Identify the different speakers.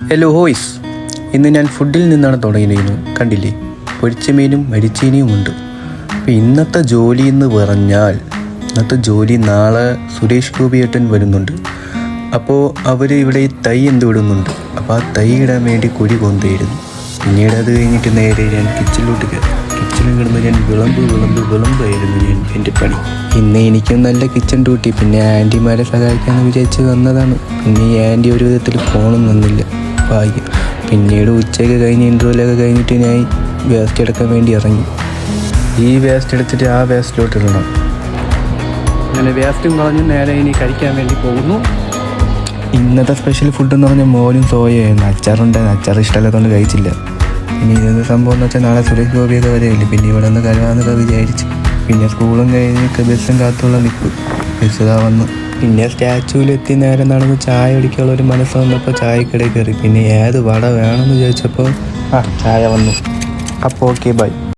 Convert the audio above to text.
Speaker 1: Hello horse, ഇന്ന് ഞാൻ ഫുഡിൽ നിന്നാണ് തുടങ്ങിയിരിക്കുന്നത്. കണ്ടില്ലേ, പൊരിച്ച മീനും മരിച്ചീനിയും ഉണ്ട്. അപ്പോൾ ഇന്നത്തെ ജോലി എന്ന് പറഞ്ഞാൽ നാളെ സുരേഷ് ഗോപിയേട്ടൻ വരുന്നുണ്ട്. അപ്പോൾ അവർ ഇവിടെ ഈ തൈ വിടുന്നുണ്ട്. അപ്പോൾ ആ തൈ ഇടാൻ വേണ്ടി കുഴി കൊണ്ടുവരുന്നു. പിന്നീട് അത് കഴിഞ്ഞിട്ട് നേരെ ഞാൻ കിച്ചണിലോട്ട് കയറി. കിച്ചണിൽ കിടന്ന് ഞാൻ വിളമ്പായിരുന്നു എൻ്റെ പണി. ഇന്ന് എനിക്കും നല്ല കിച്ചൺ ഡ്യൂട്ടി. പിന്നെ ആൻറ്റിമാരെ സഹായിക്കാമെന്ന് വിചാരിച്ച് വന്നതാണ്. പിന്നെ ഈ ആൻറ്റി ഒരു വിധത്തിൽ ഫോണും വന്നില്ല, ഭാഗ്യം. പിന്നീട് ഉച്ചയൊക്കെ കഴിഞ്ഞ് ഇൻ്റർവെല്ലൊക്കെ കഴിഞ്ഞിട്ട് ഞാൻ വേസ്റ്റ് എടുക്കാൻ വേണ്ടി ഇറങ്ങി. ഈ വേസ്റ്റ് എടുത്തിട്ട് ആ വേസ്റ്റിലോട്ട് ഇടണം. അങ്ങനെ വേസ്റ്റും കളഞ്ഞ് നേരെ ഇനി കഴിക്കാൻ വേണ്ടി പോകുന്നു. ഇന്നത്തെ സ്പെഷ്യൽ ഫുഡ് എന്ന് പറഞ്ഞാൽ മോരും സോയയായിരുന്നു. അച്ചാറുണ്ടായിരുന്നു. അച്ചാർ ഇഷ്ടമല്ലാത്തതുകൊണ്ട് കഴിച്ചില്ല. പിന്നെ ഇതെന്ത് സംഭവം എന്ന് വെച്ചാൽ നാളെ സുരേഷ് ഗോപിയൊക്കെ വരെയില്ല. പിന്നെ ഇവിടെ നിന്ന് കരുവാന്നൊക്കെ വിചാരിച്ചു. പിന്നെ സ്കൂളും കഴിഞ്ഞ് ബസ്സും കാത്തുള്ള നിൽക്കും. ബസ് വന്നു. പിന്നെ സ്റ്റാച്യൂവിലെത്തി നേരെ നടന്ന് ചായ കുടിക്കാനുള്ള ഒരു മനസ്സ് വന്നപ്പോൾ ചായക്കടയിൽ കയറി. പിന്നെ ഏത് വട വേണമെന്ന് ചോദിച്ചപ്പോൾ ചായ വന്നു. അപ്പോൾ ഓക്കെ, ബൈ.